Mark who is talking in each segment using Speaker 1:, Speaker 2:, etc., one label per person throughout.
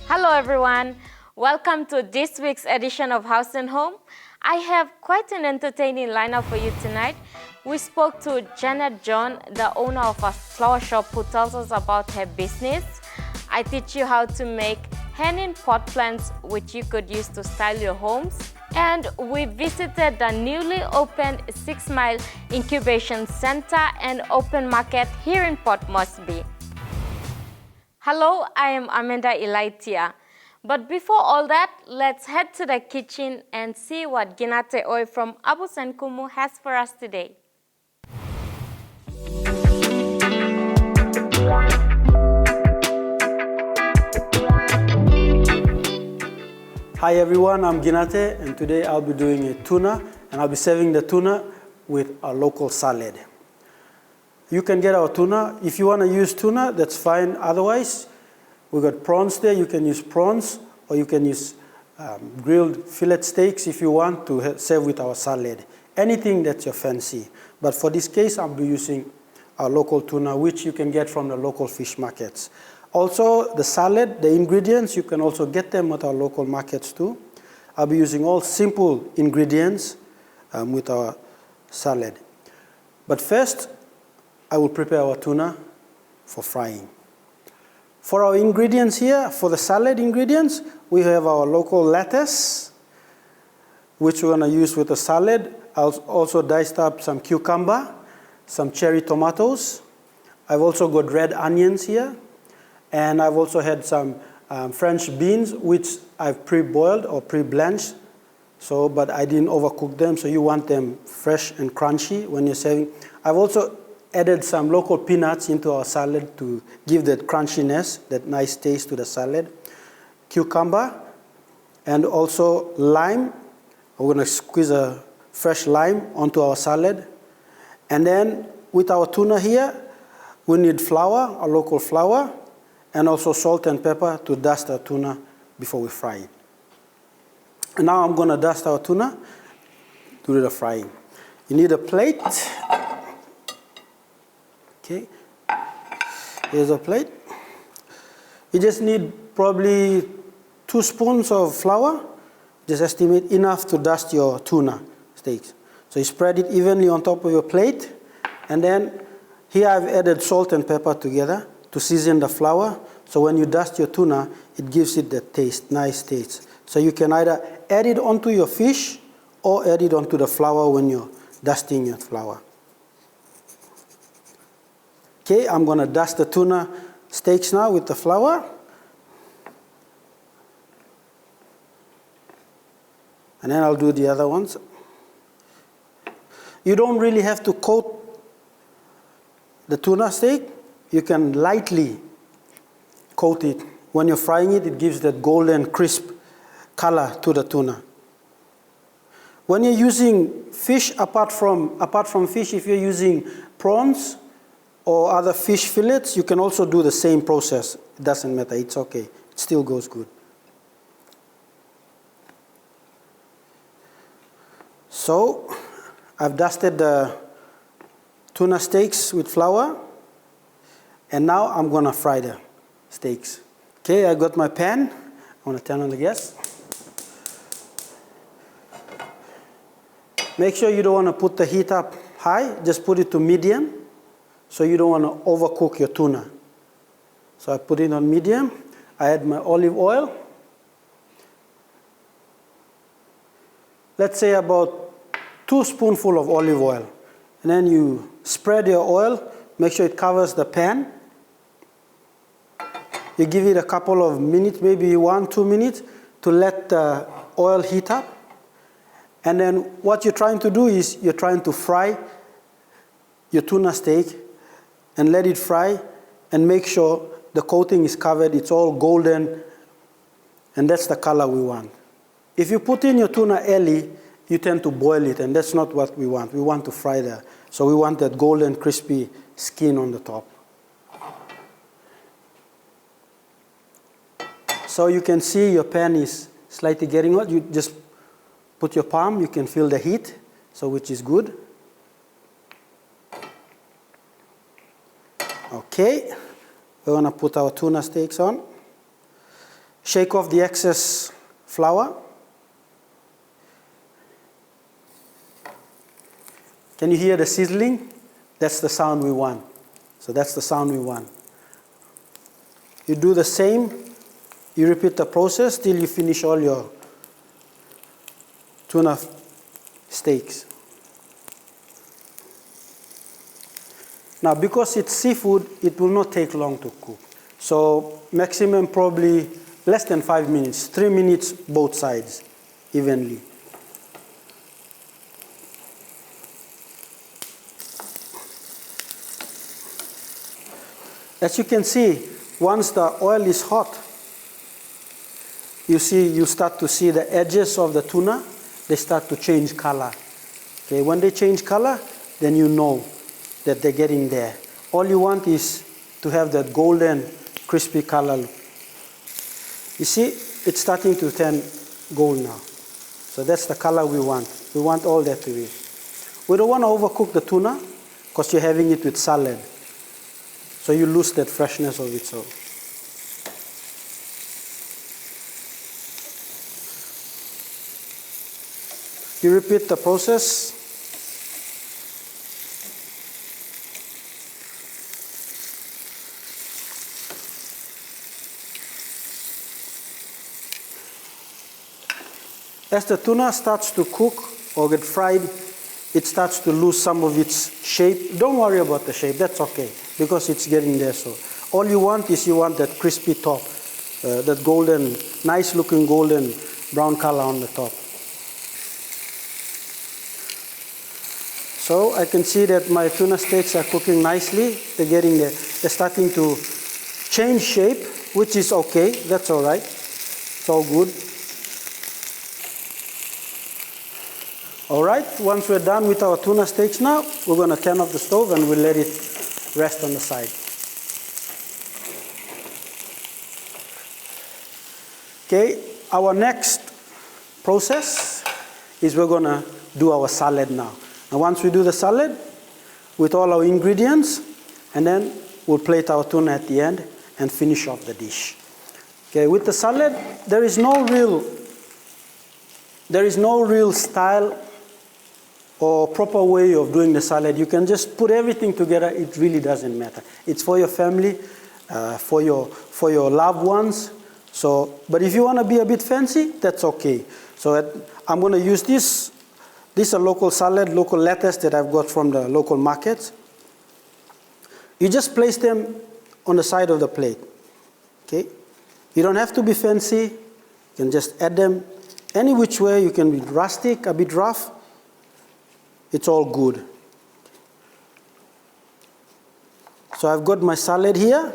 Speaker 1: Hello everyone, welcome to this week's edition of House and Home. I have quite an entertaining lineup for you tonight. We spoke to Ginate John, the owner of a flower shop, who tells us about her business. I teach you how to make hanging pot plants which you could use to style your homes. And we visited the newly opened 6 Mile Incubation Center and Open Market here in Port Moresby. Hello, I am Amanda Elaitia. But before all that, let's head to the kitchen and see what Ginate Oli from Abus and Kumu has for us today.
Speaker 2: Hi everyone, I'm Ginate, and today I'll be doing a tuna, and I'll be serving the tuna with a local salad. You can get our tuna. If you want to use tuna, that's fine. Otherwise, we've got prawns there. You can use prawns, or you can use grilled fillet steaks if you want to serve with our salad. Anything that's your fancy. But for this case, I'll be using our local tuna, which you can get from the local fish markets. Also, the salad, the ingredients, you can also get them at our local markets too. I'll be using all simple ingredients with our salad. But first, I will prepare our tuna for frying. For our ingredients here, for the salad ingredients, we have our local lettuce, which we're going to use with the salad. I've also diced up some cucumber, some cherry tomatoes. I've also got red onions here. And I've also had some French beans, which I've pre-boiled or pre-blanched. But I didn't overcook them, so you want them fresh and crunchy when you're serving. I've also added some local peanuts into our salad to give that crunchiness, that nice taste to the salad. Cucumber, and also lime. We're going to squeeze a fresh lime onto our salad. And then with our tuna here, we need flour, a local flour, and also salt and pepper to dust our tuna before we fry it. And now I'm going to dust our tuna to do the frying. You need a plate. Okay, here's a plate. You just need probably 2 spoons of flour. Just estimate enough to dust your tuna steaks. So you spread it evenly on top of your plate. And then here I've added salt and pepper together to season the flour. So when you dust your tuna, it gives it that taste, nice taste. So you can either add it onto your fish or add it onto the flour when you're dusting your flour. Okay, I'm going to dust the tuna steaks now with the flour. And then I'll do the other ones. You don't really have to coat the tuna steak. You can lightly coat it. When you're frying it, it gives that golden crisp color to the tuna. When you're using fish, apart from fish, if you're using prawns or other fish fillets, you can also do the same process. It doesn't matter, it's okay. It still goes good. So, I've dusted the tuna steaks with flour, and now I'm going to fry the steaks. Okay, I got my pan. I want to turn on the gas. Make sure you don't want to put the heat up high, just put it to medium. So you don't want to overcook your tuna. So I put it on medium. I add my olive oil. Let's say about 2 spoonfuls of olive oil. And then you spread your oil. Make sure it covers the pan. You give it a couple of minutes, maybe 1-2 minutes, to let the oil heat up. And then what you're trying to do is you're trying to fry your tuna steak and let it fry and make sure the coating is covered, it's all golden, and that's the color we want. If you put in your tuna early, you tend to boil it, and that's not what we want. We want to fry that. So we want that golden, crispy skin on the top. So you can see your pan is slightly getting hot. You just put your palm, you can feel the heat, so which is good. Okay, we're going to put our tuna steaks on. Shake off the excess flour. Can you hear the sizzling? That's the sound we want. So that's the sound we want. You do the same. You repeat the process till you finish all your tuna steaks. Now, because it's seafood, it will not take long to cook. So maximum probably less than 5 minutes, 3 minutes both sides evenly. As you can see, once the oil is hot, you start to see the edges of the tuna, they start to change color. Okay, when they change color, then you know that they're getting there. All you want is to have that golden, crispy color. You see, it's starting to turn gold now. So that's the color we want. We want all that to be. We don't want to overcook the tuna because you're having it with salad. So you lose that freshness of it. So you repeat the process. As the tuna starts to cook or get fried, it starts to lose some of its shape. Don't worry about the shape, that's okay, because it's getting there. So all you want is that crispy top, that golden, nice looking golden brown color on the top. So I can see that my tuna steaks are cooking nicely. They're getting there. They're starting to change shape, which is okay, that's all right. It's all good. All right, once we're done with our tuna steaks now, we're going to turn off the stove and we'll let it rest on the side. Okay, our next process is we're going to do our salad now. And once we do the salad with all our ingredients, and then we'll plate our tuna at the end and finish off the dish. Okay, with the salad, there is no real style or proper way of doing the salad. You can just put everything together. It really doesn't matter. It's for your family, for your loved ones. So, but if you want to be a bit fancy, that's okay. So I'm going to use this. This is a local salad, local lettuce that I've got from the local markets. You just place them on the side of the plate. Okay? You don't have to be fancy. You can just add them any which way. You can be rustic, a bit rough. It's all good. So I've got my salad here.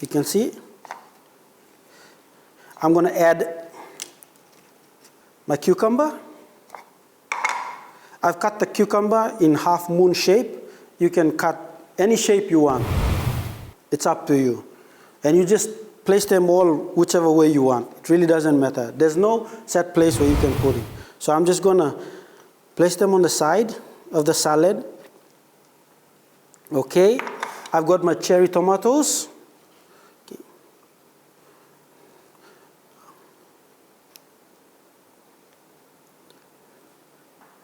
Speaker 2: You can see. I'm going to add my cucumber. I've cut the cucumber in half moon shape. You can cut any shape you want. It's up to you. And you just place them all whichever way you want. It really doesn't matter. There's no set place where you can put it. So I'm just going to place them on the side of the salad. Okay. I've got my cherry tomatoes. Okay.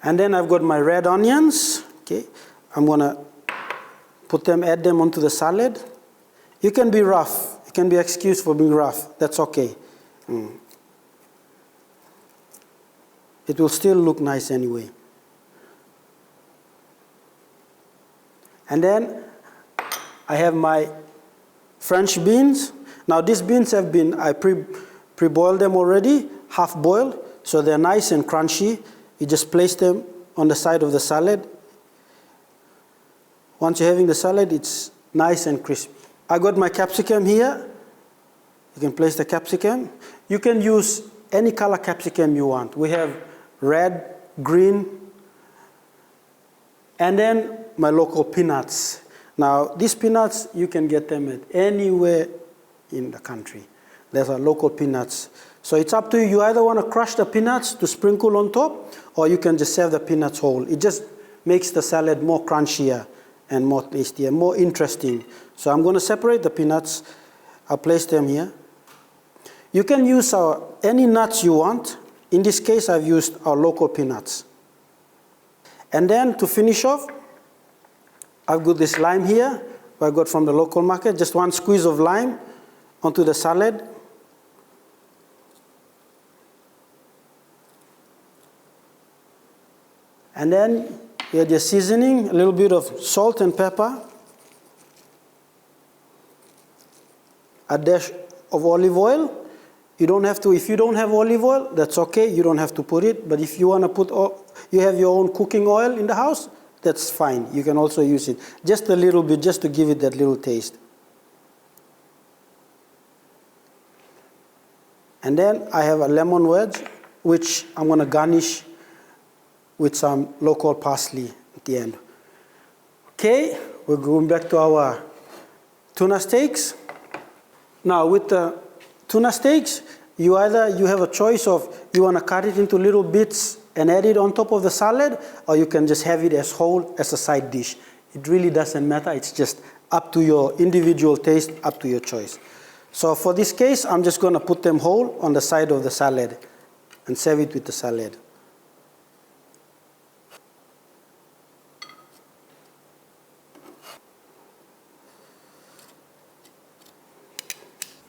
Speaker 2: And then I've got my red onions. Okay. I'm going to add them onto the salad. You can be rough. You can be excused for being rough. That's okay. It will still look nice anyway. And then I have my French beans. Now these beans have been, I pre-boiled them already, half boiled, so they're nice and crunchy. You just place them on the side of the salad. Once you're having the salad, it's nice and crispy. I got my capsicum here. You can place the capsicum. You can use any color capsicum you want. We have red, green, and then my local peanuts. Now, these peanuts, you can get them at anywhere in the country. There's our local peanuts. So it's up to you. You either want to crush the peanuts to sprinkle on top, or you can just serve the peanuts whole. It just makes the salad more crunchier and more tasty and more interesting. So I'm going to separate the peanuts. I'll place them here. You can use any nuts you want. In this case, I've used our local peanuts. And then to finish off, I've got this lime here, I got from the local market, just one squeeze of lime onto the salad. And then you add your seasoning, a little bit of salt and pepper, a dash of olive oil. You don't have to, if you don't have olive oil, that's okay, you don't have to put it. But if you want to put, you have your own cooking oil in the house, that's fine. You can also use it. Just a little bit, just to give it that little taste. And then I have a lemon wedge, which I'm going to garnish with some local parsley at the end. Okay, we're going back to our tuna steaks. Now with the tuna steaks, you have a choice of you want to cut it into little bits and add it on top of the salad, or you can just have it as whole as a side dish. It really doesn't matter. It's just up to your individual taste, up to your choice. So for this case, I'm just going to put them whole on the side of the salad and serve it with the salad.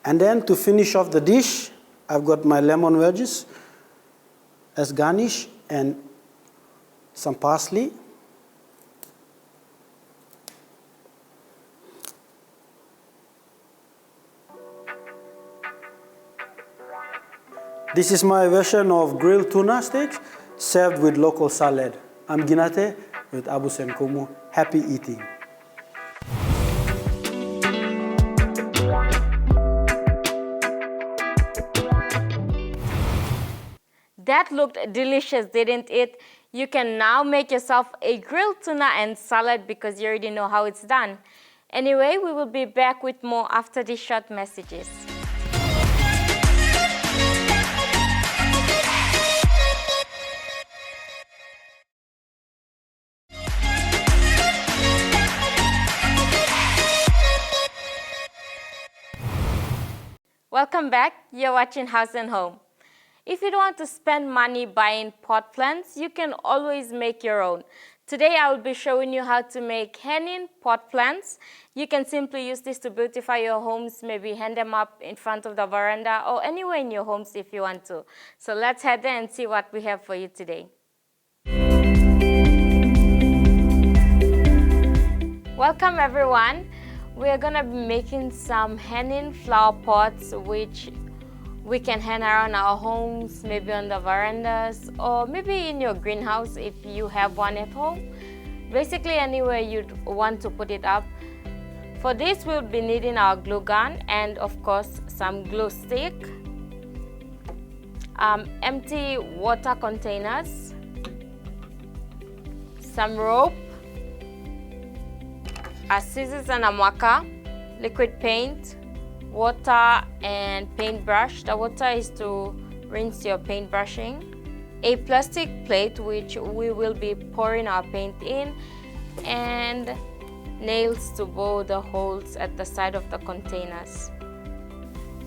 Speaker 2: And then to finish off the dish, I've got my lemon wedges as garnish and some parsley. This is my version of grilled tuna steaks served with local salad. I'm Ginate with Abus and Kumu. Happy eating.
Speaker 1: That looked delicious, didn't it? You can now make yourself a grilled tuna and salad because you already know how it's done. Anyway, we will be back with more after these short messages. Welcome back. You're watching Haus Home. If you don't want to spend money buying pot plants, you can always make your own. Today I will be showing you how to make hanging pot plants. You can simply use this to beautify your homes, maybe hang them up in front of the veranda or anywhere in your homes if you want to. So let's head there and see what we have for you today. Welcome everyone. We are going to be making some hanging flower pots which we can hang around our homes, maybe on the verandas, or maybe in your greenhouse if you have one at home. Basically anywhere you'd want to put it up. For this we'll be needing our glue gun and of course some glue stick, empty water containers, some rope, a scissors and a marker, liquid paint, water and paintbrush. The water is to rinse your paintbrushing. A plastic plate which we will be pouring our paint in, and nails to bow the holes at the side of the containers.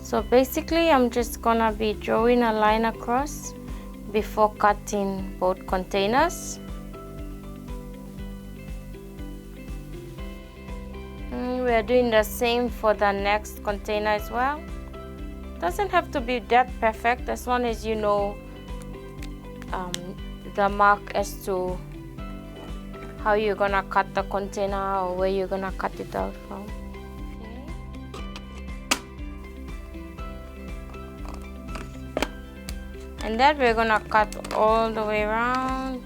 Speaker 1: So basically I'm just gonna be drawing a line across before cutting both containers. We are doing the same for the next container as well. Doesn't have to be that perfect as long as you know the mark as to how you're gonna cut the container or where you're gonna cut it out from. Okay. And then we're gonna cut all the way around.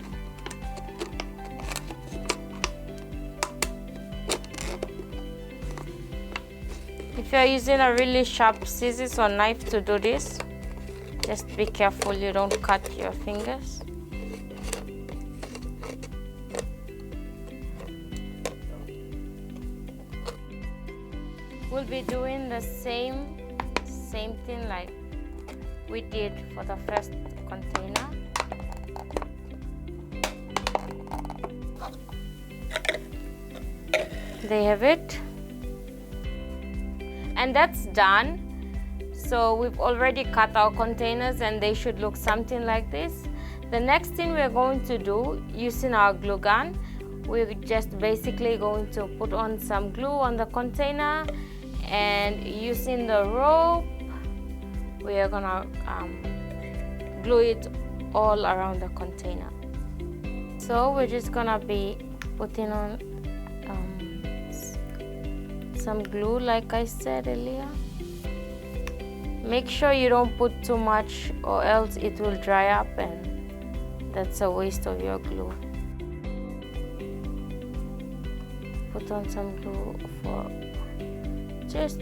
Speaker 1: If you're using a really sharp scissors or knife to do this, just be careful you don't cut your fingers. We'll be doing the same thing like we did for the first container. There you have it. And that's done. So we've already cut our containers and they should look something like this. The next thing we're going to do, using our glue gun, we're just basically going to put on some glue on the container, and using the rope, we are gonna glue it all around the container. So we're just gonna be putting on some glue like I said earlier. Make sure you don't put too much or else it will dry up and that's a waste of your glue. Put on some glue for just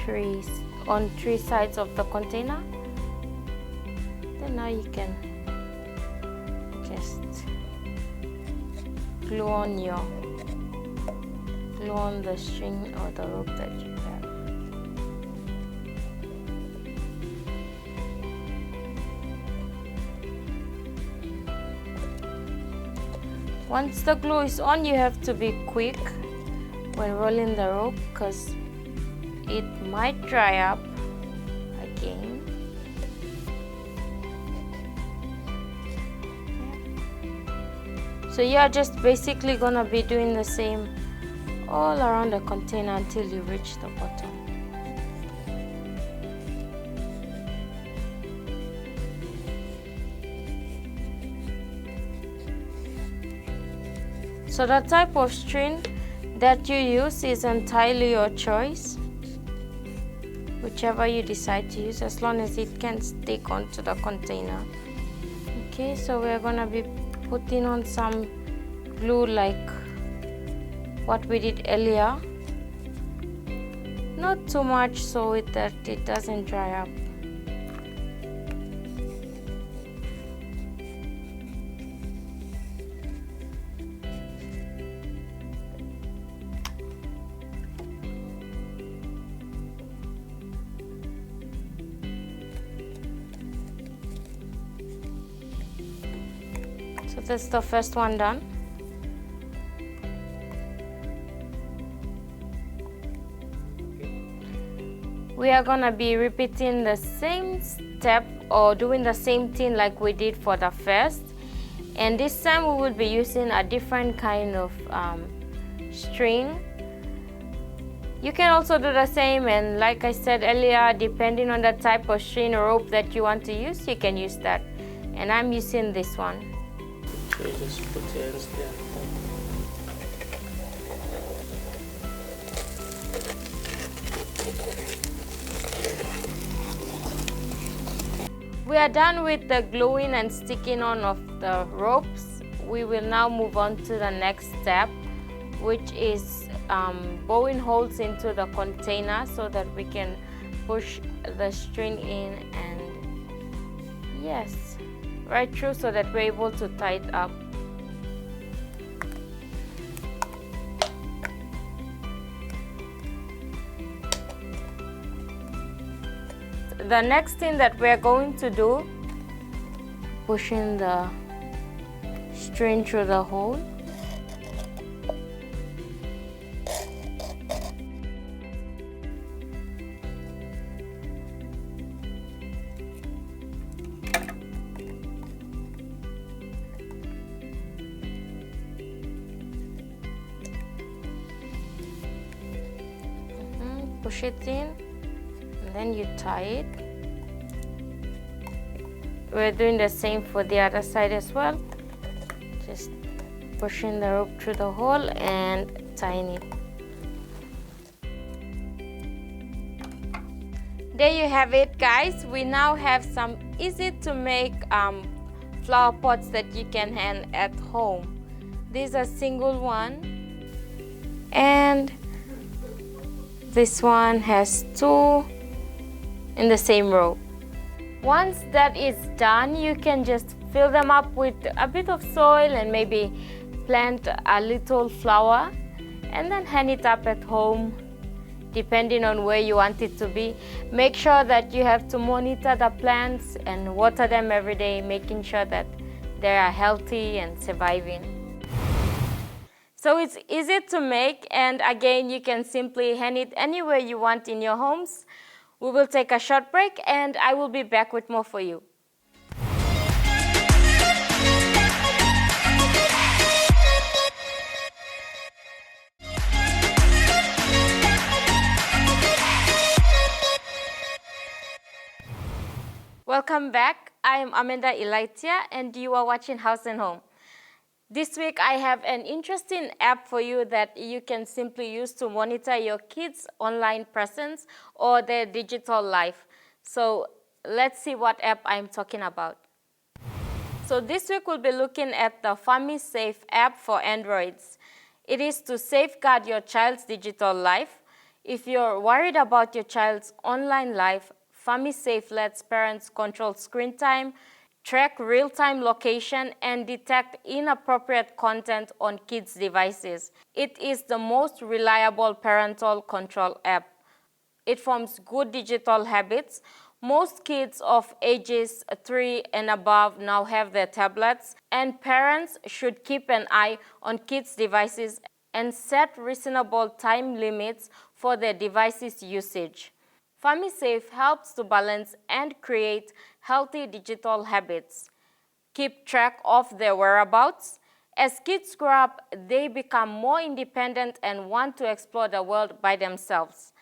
Speaker 1: trees on three sides of the container. Then now you can just glue on the string or the rope that you have. Once the glue is on, you have to be quick when rolling the rope because it might dry up again. So you are just basically gonna be doing the same all around the container until you reach the bottom. So the type of string that you use is entirely your choice, whichever you decide to use, as long as it can stick onto the container. Okay, so we're gonna be putting on some glue like what we did earlier. Not too much so that it doesn't dry up. So that's the first one done. We are gonna be repeating the same step or doing the same thing like we did for the first. And this time we will be using a different kind of string. You can also do the same, and like I said earlier, depending on the type of string or rope that you want to use, you can use that. And I'm using this one.
Speaker 3: Okay, just put your hands there.
Speaker 1: We are done with the gluing and sticking on of the ropes. We will now move on to the next step, which is bowing holes into the container so that we can push the string in and yes, right through so that we're able to tie it up. The next thing that we're going to do, pushing the string through the hole. Push it in. Then you tie it. We're doing the same for the other side as well. Just pushing the rope through the hole and tying it. There you have it, guys. We now have some easy to make flower pots that you can hang at home. These are single one, and this one has two in the same row. Once that is done, you can just fill them up with a bit of soil and maybe plant a little flower and then hang it up at home depending on where you want it to be. Make sure that you have to monitor the plants and water them every day, making sure that they are healthy and surviving. So it's easy to make, and again, you can simply hang it anywhere you want in your homes. We will take a short break and I will be back with more for you. Welcome back. I am Amanda Ilaitia and you are watching House and Home. This week I have an interesting app for you that you can simply use to monitor your kids' online presence or their digital life. So let's see what app I'm talking about. So this week we'll be looking at the FamiSafe app for Androids. It is to safeguard your child's digital life. If you're worried about your child's online life, FamiSafe lets parents control screen time, track real-time location, and detect inappropriate content on kids' devices. It is the most reliable parental control app. It forms good digital habits. Most kids of ages 3 and above now have their tablets, and parents should keep an eye on kids' devices and set reasonable time limits for their devices' usage. FamiSafe helps to balance and create healthy digital habits. Keep track of their whereabouts. As kids grow up, they become more independent and want to explore the world by themselves.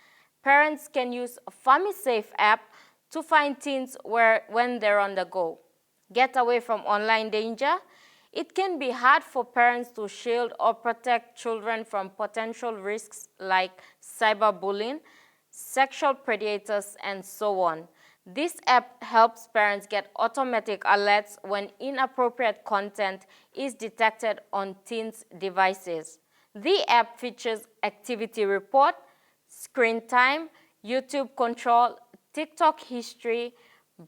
Speaker 1: Parents can use FamiSafe app to find teens when they're on the go. Get away from online danger. It can be hard for parents to shield or protect children from potential risks like cyberbullying, sexual predators, and so on. This app helps parents get automatic alerts when inappropriate content is detected on teens' devices. The app features activity report, screen time, YouTube control, TikTok history,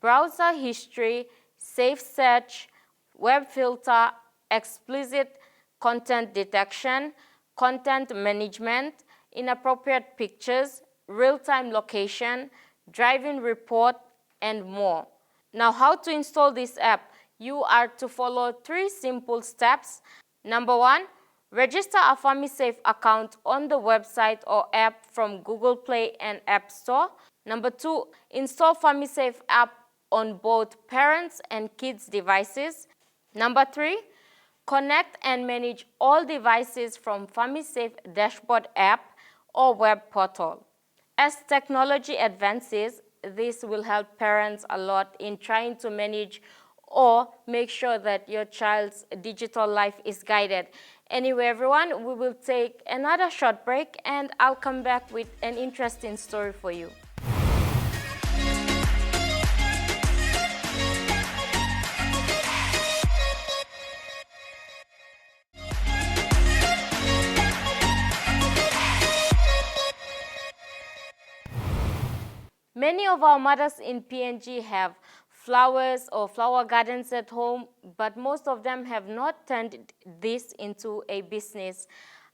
Speaker 1: browser history, safe search, web filter, explicit content detection, content management, inappropriate pictures, real-time location, driving report, and more. Now, how to install this app? You are to follow 3 simple steps. Number 1, register a FamiSafe account on the website or app from Google Play and App Store. Number 2, install FamiSafe app on both parents' and kids' devices. Number 3, connect and manage all devices from FamiSafe dashboard app or web portal. As technology advances, this will help parents a lot in trying to manage or make sure that your child's digital life is guided. Anyway, everyone, we will take another short break and I'll come back with an interesting story for you. Many of our mothers in PNG have flowers or flower gardens at home, but most of them have not turned this into a business.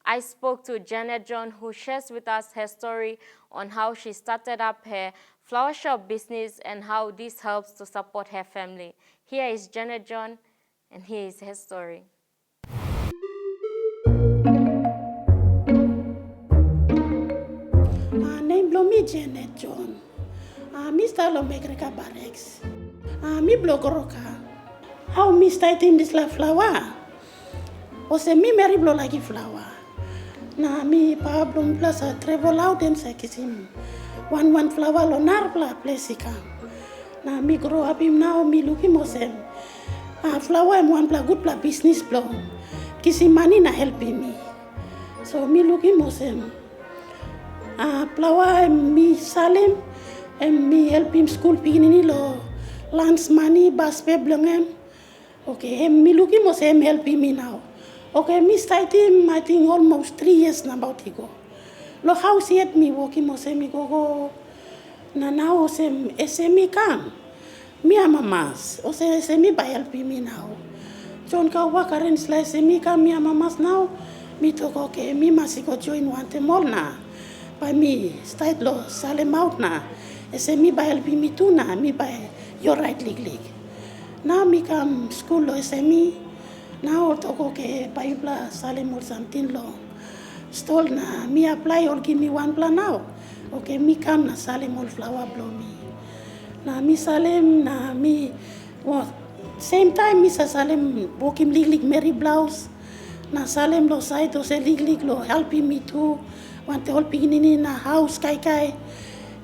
Speaker 1: I spoke to Ginate Oli, who shares with us her story on how she started up her flower shop business and how this helps to support her family. Here is Ginate Oli, and here is her story.
Speaker 4: Name blow me Ginate Oli. Mr. Lomegreka Barracks. Mi blogoroka. How me starting this la flower? Ose mi meri blow like flower. Na mi pa blom plus a travel out and sekisim. One flower lo narpla plesika. Na mi grow up him now mi look him osem. Flower am one pla good pla business blow. Kisi money na helping me. So mi look him osem. Flower mi salem. And me help him school beginning lo lunch money bus pay belong. Okay, me look him also help him now. Okay, me start him I think almost 3 years now about ago. Lo house yet me walking also me go na now also me come. Me a mamas also me by helping me now. John ka work around slice me come me a mamas now. Me talk okay me must go join one temol na. By me start lo salem out na. Me by helping me too na, me by your right leg. Now me come school lo me. Now talk okay by you salem or something lo. Stole na me apply or give me one plan now. Okay, mi come na Salem all flower blow me. Na mi Salem na mi same time mi sa Salem bokim lig Mary blouse. Na Salem lo side to se lig lo helping me too. Want all pigini na house kai.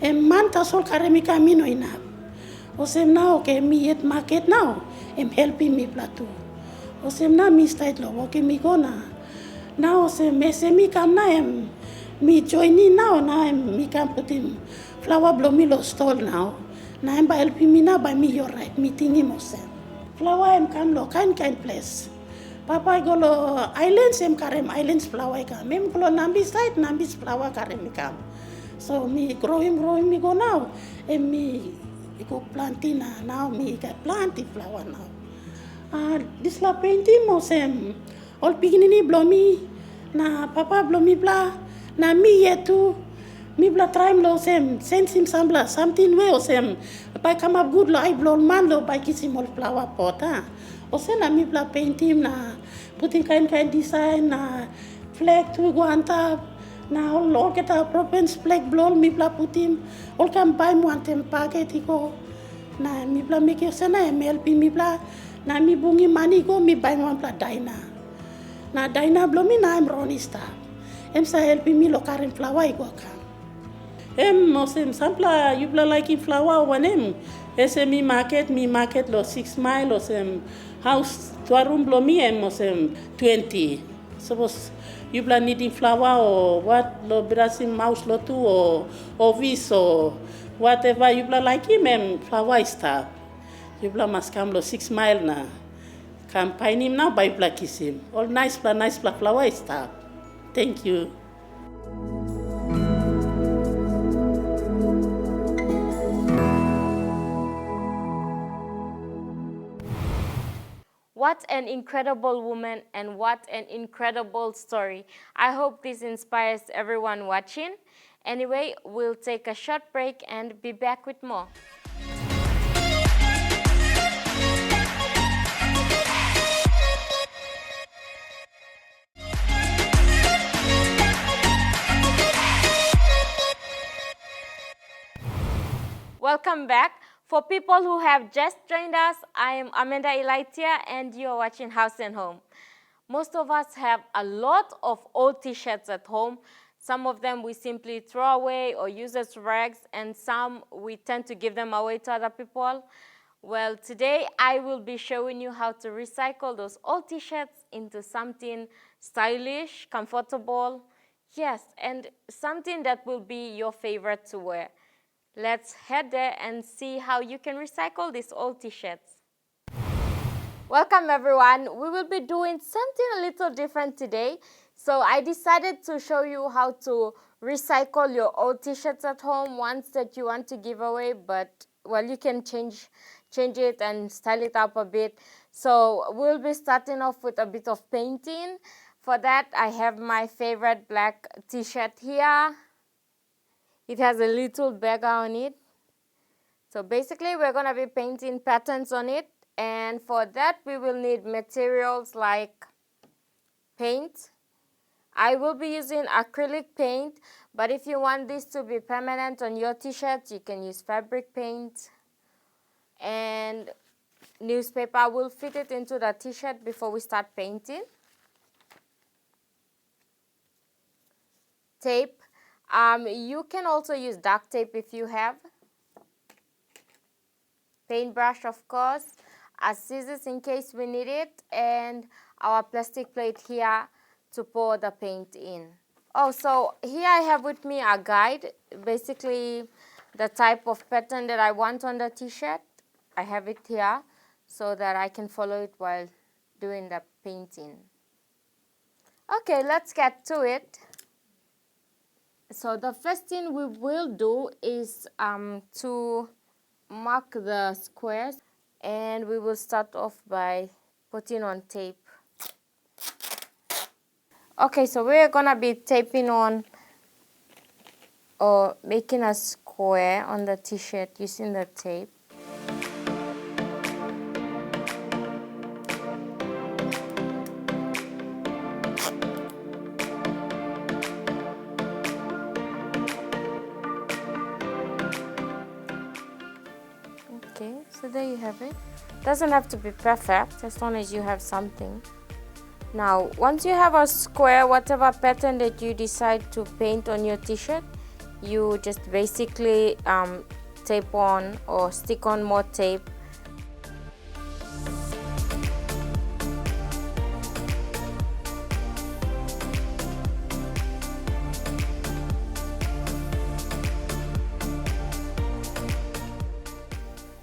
Speaker 4: Man sol kare mi kamino ina. Osem now okay mi at market now. Helping me plateau. Osem na mi start lo okay mi gona. Now osem mi come na me join in now me can put in flower blow me lo stall now. Na by helping me now by me you're right meeting him osem. Flower come lo kind place. Papa go lo islands karem islands flower kam. Mem go nambi side nambi's flower karem kam. So me growing me go now. Me go planting now me got planting flower now. This la painting mosem. All beginning blow me. Na papa blow me bla. Na me yetu. Mi bla try lo sem sense him sambla something way osem. By come up good lo I blow man lo by kiss him all flower pot Ose na mi bla painting na putting kind design na flag to go on top. Na all get a province flag blow mi bla put him all come buy one tem packet go. Na mi bla make you sena help mi bla na mi bungi money go mi buy one bla dina. Na dina blow mi na Ronnie star. Sa helping me lo karin flower go kam. Mosem sampla you bla like in flower one mi market lo 6 mile osem house tua room blow me mosem 20. Suppose you bla needing flower or what lo brasim mouse lo tu or vis or whatever you bla like him flower stuff. You bla must come lo 6 mile na. Campaign him now by bla kiss him. All nice bla flower stuff. Thank you.
Speaker 1: What an incredible woman and what an incredible story. I hope this inspires everyone watching. Anyway, we'll take a short break and be back with more. Welcome back. For people who have just joined us, I am Amanda Elaitia and you are watching House and Home. Most of us have a lot of old t-shirts at home. Some of them we simply throw away or use as rags, and some we tend to give them away to other people. Well, today I will be showing you how to recycle those old t-shirts into something stylish, comfortable, yes, and something that will be your favorite to wear. Let's head there and see how you can recycle these old t-shirts. Welcome everyone. We will be doing something a little different today. So I decided to show you how to recycle your old t-shirts at home, ones that you want to give away, but well, you can change it and style it up a bit. So we'll be starting off with a bit of painting. For that, I have my favorite black t-shirt here. It has a little beggar on it. So basically, we're going to be painting patterns on it. And for that, we will need materials like paint. I will be using acrylic paint, but if you want this to be permanent on your t-shirt, you can use fabric paint. And newspaper will fit it into the t-shirt before we start painting. Tape. You can also use duct tape if you have. Paintbrush, of course. Scissors in case we need it. And our plastic plate here to pour the paint in. Oh, so here I have with me a guide. Basically, the type of pattern that I want on the t-shirt. I have it here so that I can follow it while doing the painting. Okay, let's get to it. So the first thing we will do is to mark the squares, and we will start off by putting on tape. Okay, so we're gonna be taping on or making a square on the t-shirt using the tape. So there you have it. Doesn't have to be perfect, as long as you have something. Now, once you have a square, whatever pattern that you decide to paint on your t-shirt, you just basically tape on or stick on more tape.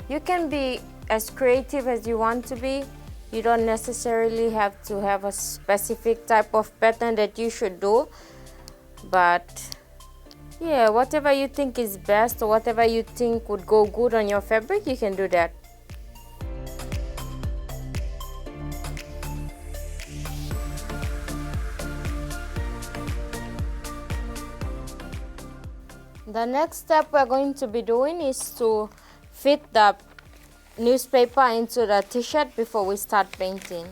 Speaker 1: You can be as creative as you want to be. You don't necessarily have to have a specific type of pattern that you should do, but yeah, whatever you think is best or whatever you think would go good on your fabric, you can do that. The next step we're going to be doing is to fit the newspaper into the t-shirt before we start painting.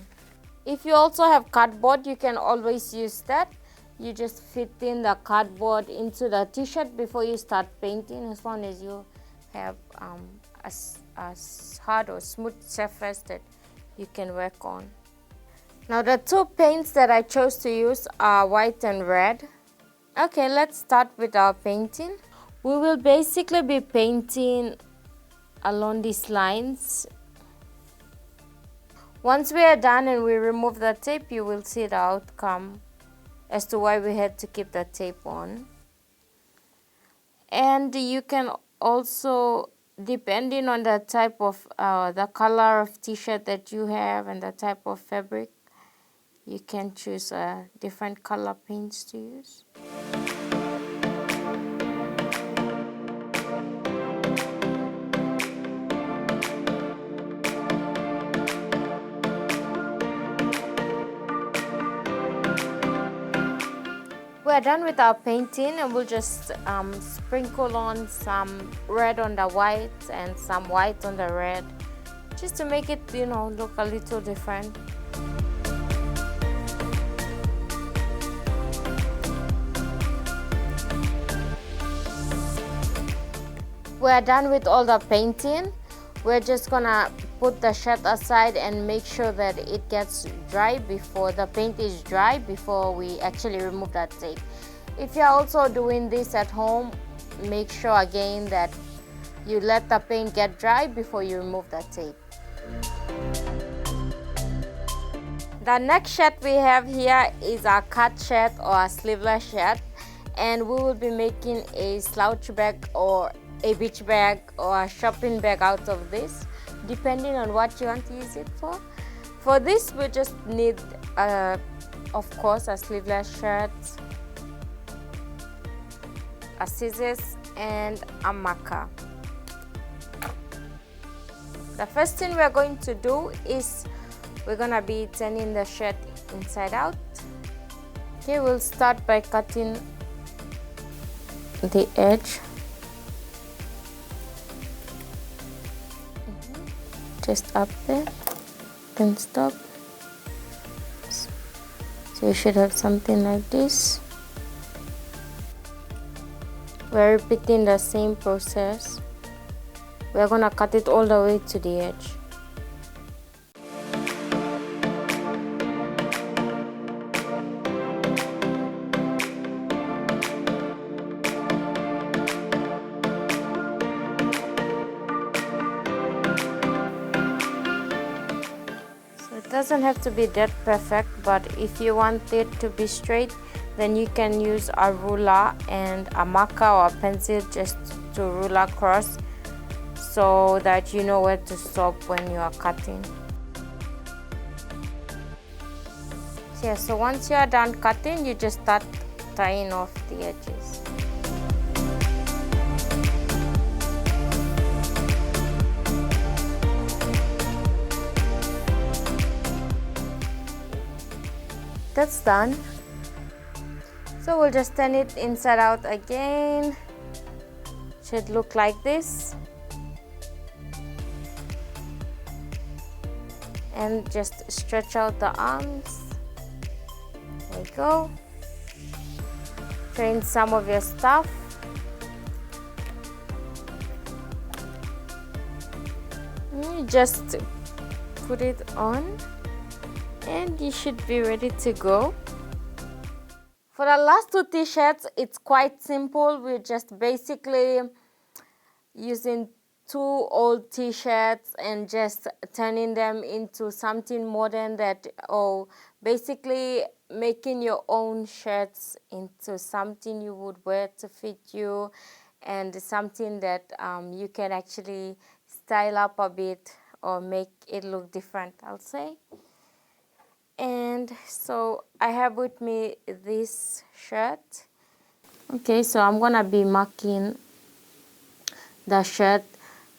Speaker 1: If you also have cardboard, you can always use that. You just fit in the cardboard into the t-shirt before you start painting, as long as you have a hard or smooth surface that you can work on. Now the two paints that I chose to use are white and red. Okay, let's start with our painting. We will basically be painting along these lines. Once we are done and we remove the tape, you will see the outcome as to why we had to keep the tape on. And you can also, depending on the type of the color of t-shirt that you have and the type of fabric, you can choose different color paints to use. We're done with our painting, and we'll just sprinkle on some red on the white and some white on the red, just to make it, look a little different. We're done with all the painting. We're just gonna put the shirt aside and make sure that it gets dry before the paint is dry before we actually remove that tape. If you're also doing this at home, make sure again that you let the paint get dry before you remove the tape. The next shirt we have here is a cut shirt or a sleeveless shirt, and we will be making a slouch bag or a beach bag or a shopping bag out of this, depending on what you want to use it for. For this, we just need, of course, a sleeveless shirt, a scissors, and a marker. The first thing we're going to do is we're gonna be turning the shirt inside out. Okay, we'll start by cutting the edge. Just up there, then stop. So you should have something like this. We're repeating the same process. We're gonna cut it all the way to the edge. Doesn't have to be that perfect, but if you want it to be straight, then you can use a ruler and a marker or a pencil just to rule across so that you know where to stop when you are cutting. Yeah, so once you are done cutting, you just start tying off the edges. That's done. So we'll just turn it inside out again. Should look like this. And just stretch out the arms. There you go. Throw in some of your stuff. You just put it on and you should be ready to go. For the last two t-shirts, it's quite simple. We're just basically using two old t-shirts and just turning them into something modern or basically making your own shirts into something you would wear to fit you and something that you can actually style up a bit or make it look different, I'll say. And so I have with me this shirt. Okay, so I'm gonna be marking the shirt.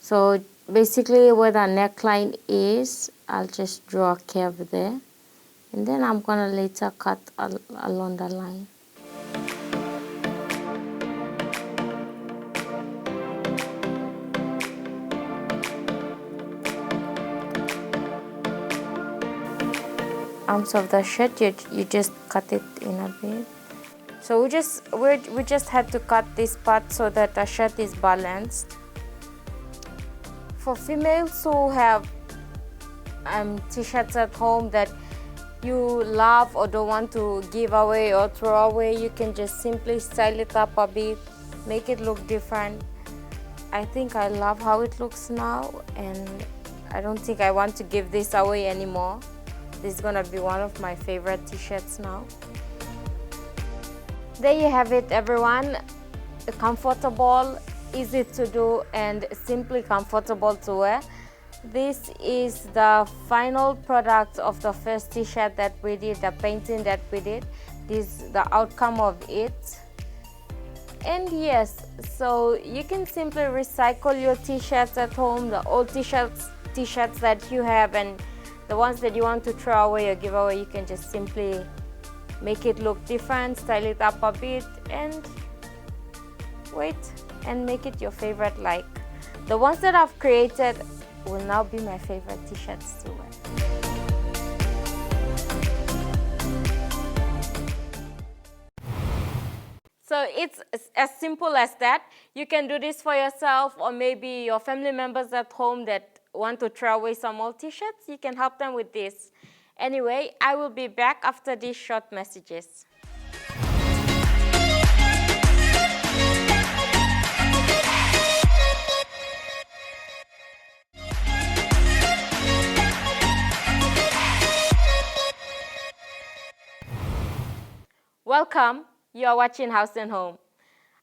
Speaker 1: So basically where the neckline is, I'll just draw a curve there. And then I'm gonna later cut along the line. Arms of the shirt, you just cut it in a bit. So we just had to cut this part so that the shirt is balanced. For females who have t-shirts at home that you love or don't want to give away or throw away, you can just simply style it up a bit, make it look different. I think I love how it looks now, and I don't think I want to give this away anymore. This is gonna be one of my favorite t-shirts now. There you have it, everyone. Comfortable, easy to do, and simply comfortable to wear. This is the final product of the first t-shirt that we did, the painting that we did. This is the outcome of it. And yes, so you can simply recycle your t-shirts at home, the old t-shirts that you have, and the ones that you want to throw away or give away, you can just simply make it look different, style it up a bit, and wait, and make it your favorite. Like the ones that I've created will now be my favorite t-shirts to wear. So it's as simple as that. You can do this for yourself, or maybe your family members at home that want to throw away some old t-shirts, you can help them with this. Anyway, I will be back after these short messages. Welcome, you are watching House and Home.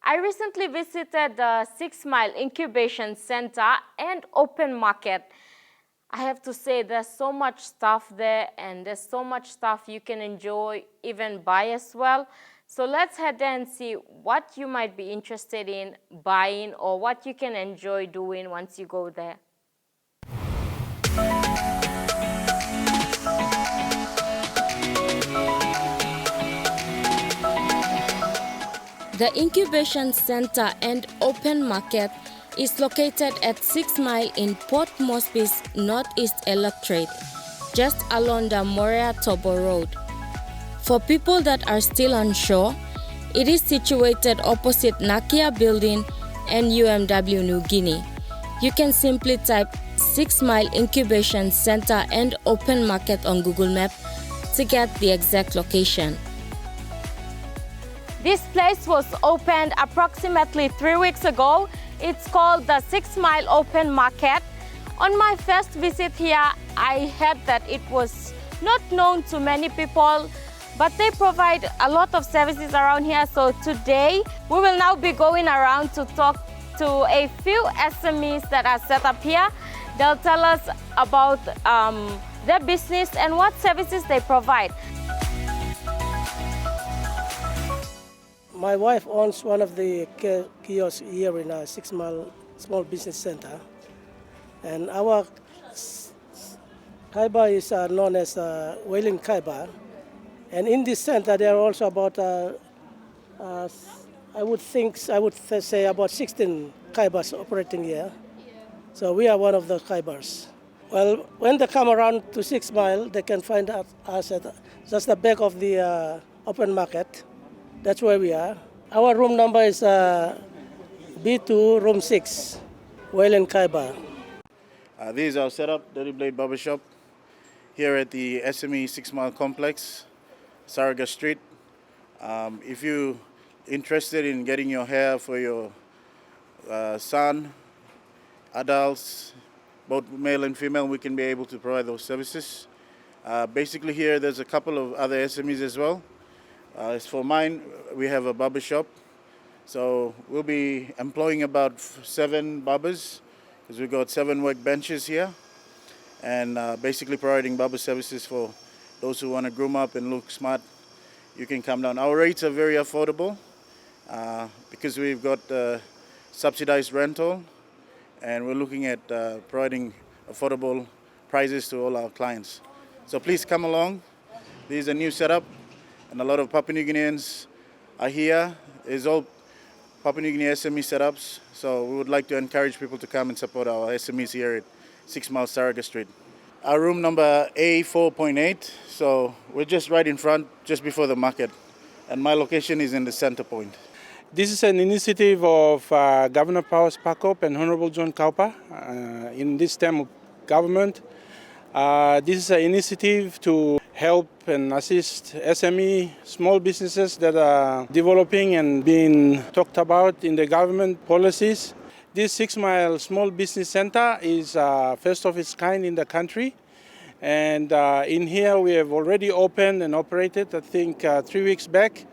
Speaker 1: I recently visited the 6 Mile Incubation Center and Open Market. I have to say there's so much stuff there, and there's so much stuff you can enjoy, even buy as well. So let's head there and see what you might be interested in buying or what you can enjoy doing once you go there. The Incubation Center and Open Market is located at 6 Mile in Port Moresby's Northeast Electorate, just along the Morea-Tobo Road. For people that are still unsure, it is situated opposite Nakia Building and UMW New Guinea. You can simply type 6 Mile Incubation Center and Open Market on Google Maps to get the exact location. This place was opened approximately 3 weeks ago. It's called the 6 Mile Open Market. On my first visit here, I heard that it was not known to many people, but they provide a lot of services around here. So today, we will now be going around to talk to a few SMEs that are set up here. They'll tell us about their business and what services they provide.
Speaker 3: My wife owns one of the kiosks here in a 6 Mile Small Business Center. And our kaiba is known as whaling kaiba. And in this center, there are also about, I would say about 16 kaibas operating here. So we are one of the kaibas. Well, when they come around to 6 Mile, they can find us at just the back of the open market. That's where we are. Our room number is B2, room 6, Whale and Kaiba.
Speaker 5: This is our setup, Dirty Blade Barbershop, here at the SME 6 Mile Complex, Saraga Street. If you're interested in getting your hair for your son, adults, both male and female, we can be able to provide those services. Basically here, there's a couple of other SMEs as well. As for mine, we have a barber shop. So we'll be employing about 7 barbers, because we've got 7 work benches here, and basically providing barber services for those who want to groom up and look smart. You can come down. Our rates are very affordable because we've got subsidized rental, and we're looking at providing affordable prices to all our clients. So please come along. This is a new setup, and a lot of Papua New Guineans are here. It's all Papua New Guinea SME setups, so we would like to encourage people to come and support our SMEs here at 6 Mile Saraga Street. Our room number A4.8, so we're just right in front, just before the market, and my location is in the center point.
Speaker 6: This is an initiative of Governor Powers Pakop and Honorable John Kaupa in this term of government. This is an initiative to help and assist SME, small businesses that are developing and being talked about in the government policies. This 6 Mile Small Business Center is first of its kind in the country. And in here we have already opened and operated, I think 3 weeks back.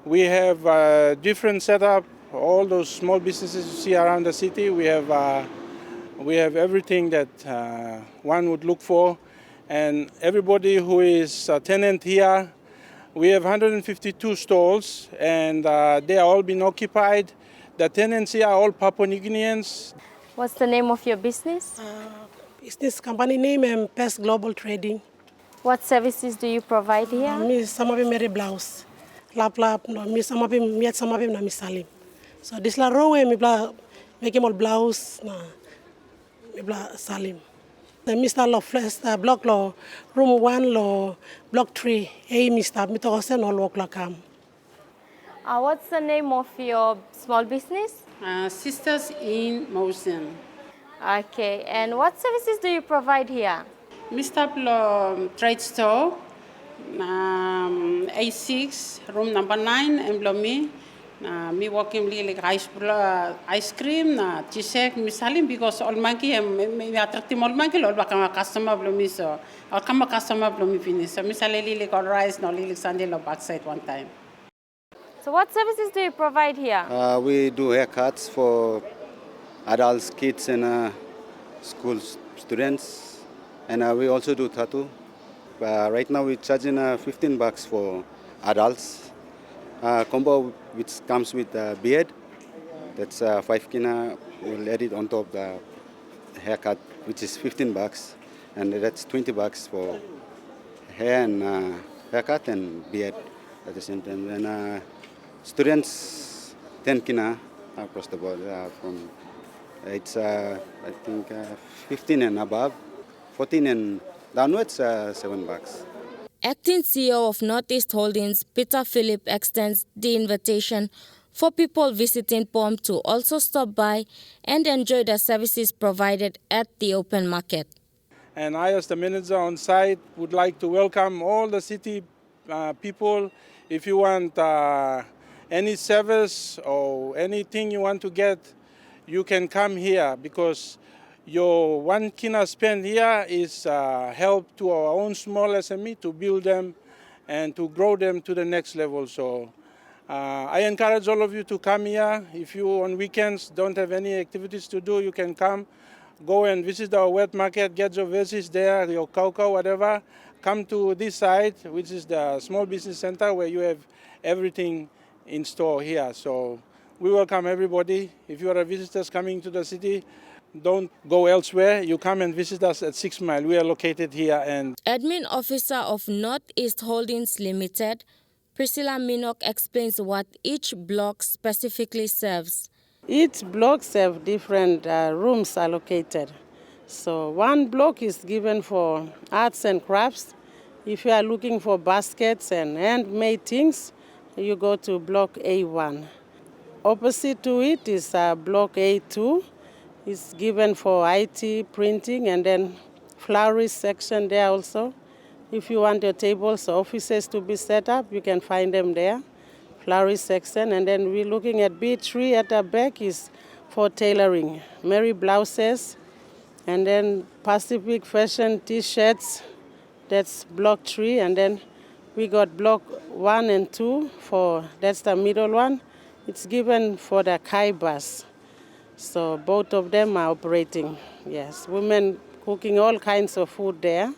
Speaker 6: We have different setup, all those small businesses you see around the city. We have everything that one would look for. And everybody who is a tenant here, we have 152 stalls, and they are all been occupied. The tenants here are all Papua New Guineans.
Speaker 1: What's the name of your business?
Speaker 4: Business company name Pest Global Trading.
Speaker 1: What services do you provide here?
Speaker 4: Me some of them mere blouse. Lap no me some of them na me salim. So this la row me bla make him all blouse na me bla salim. The Mr. Law First block law room 1 law block 3. Hey Mr. Me to send all work la come.
Speaker 1: What's the name of your small business?
Speaker 7: Sisters in Motion.
Speaker 1: Okay, and what services do you provide here?
Speaker 7: Mr. Trade Store, A6, room number 9, and me. Me working like ice cream, cheesecake, misalim because all monkey me attractive all monkey all become customer me so I'll come a customer me finish. So misali like all rice, no like Sunday lo backside one time.
Speaker 1: So what services do you provide here?
Speaker 8: We do haircuts for adults, kids, and school students, and we also do tattoo. Right now we're charging $15 for adults. Combo which comes with beard, that's 5 kina. We'll add it on top of the haircut, which is $15, and that's $20 for hair and haircut and beard at the same time. And students 10 kina across the board. From it's I think 15 and above, 14 and downwards $7.
Speaker 1: Acting CEO of Northeast Holdings, Peter Philip, extends the invitation for people visiting POM to also stop by and enjoy the services provided at the open market.
Speaker 6: And I, as the manager on site, would like to welcome all the city people. If you want any service or anything you want to get, you can come here, because your 1 kina spent here is help to our own small SME to build them and to grow them to the next level. So I encourage all of you to come here. If you on weekends don't have any activities to do, you can come, go and visit our wet market, get your veggies there, your cocoa, whatever. Come to this side, which is the small business center, where you have everything in store here. So we welcome everybody. If you are visitors coming to the city, don't go elsewhere. You come and visit us at 6 Mile. We are located here. And
Speaker 1: Admin Officer of Northeast Holdings Limited, Priscilla Minock, explains what each block specifically serves.
Speaker 9: Each block have different rooms allocated. So one block is given for arts and crafts. If you are looking for baskets and handmade things, you go to block A1. Opposite to it is block A2. is given for IT, printing, and then florist section there also. If you want your tables or offices to be set up, you can find them there, florist section. And then we're looking at B3 at the back is for tailoring, Mary blouses, and then Pacific Fashion T-shirts, that's block 3, and then we got block 1 and 2 that's the middle one. It's given for the Kai bus. So both of them are operating, yes. Women cooking all kinds of food there.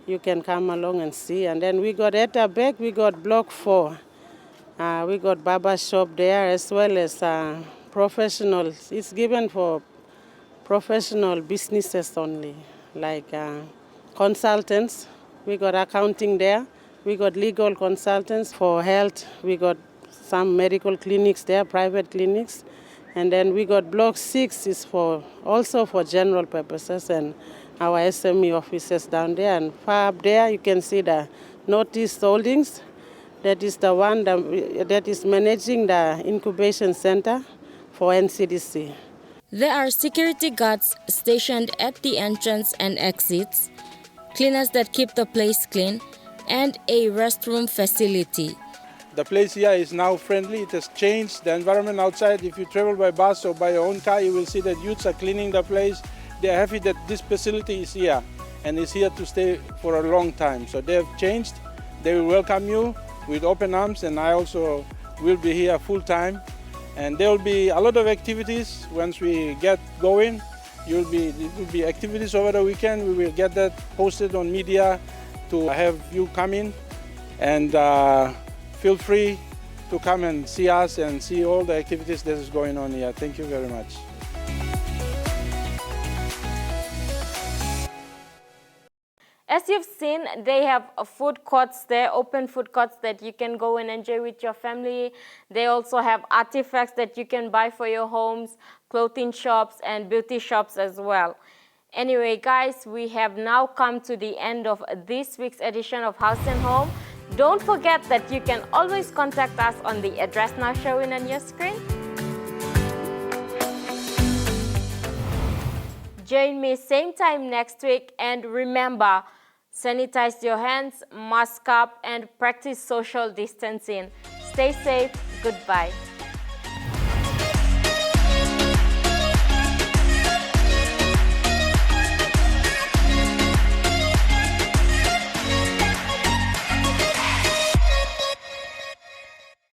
Speaker 9: You can come along and see. And then we got at the back, we got block 4. We got barber shop there as well as professionals. It's given for professional businesses only, like consultants. We got accounting there. We got legal consultants for health. We got some medical clinics there, private clinics. And then we got block 6 is also for general purposes, and our SME offices down there. And far up there, you can see the Notice Holdings. That is the one that is managing the incubation center for NCDC.
Speaker 1: There are security guards stationed at the entrance and exits, cleaners that keep the place clean, and a restroom facility.
Speaker 6: The place here is now friendly. It has changed the environment outside. If you travel by bus or by your own car, you will see that youths are cleaning the place. They are happy that this facility is here and is here to stay for a long time. So they have changed. They will welcome you with open arms, and I also will be here full time. And there will be a lot of activities once we get going. There will be activities over the weekend. We will get that posted on media to have you come in, and feel free to come and see us and see all the activities that is going on here. Thank you very much.
Speaker 1: As you've seen, they have food courts there, open food courts that you can go and enjoy with your family. They also have artifacts that you can buy for your homes, clothing shops and beauty shops as well. Anyway, guys, we have now come to the end of this week's edition of Haus Home. Don't forget that you can always contact us on the address now showing on your screen. Join me same time next week, and remember, sanitize your hands, mask up, and practice social distancing. Stay safe. Goodbye.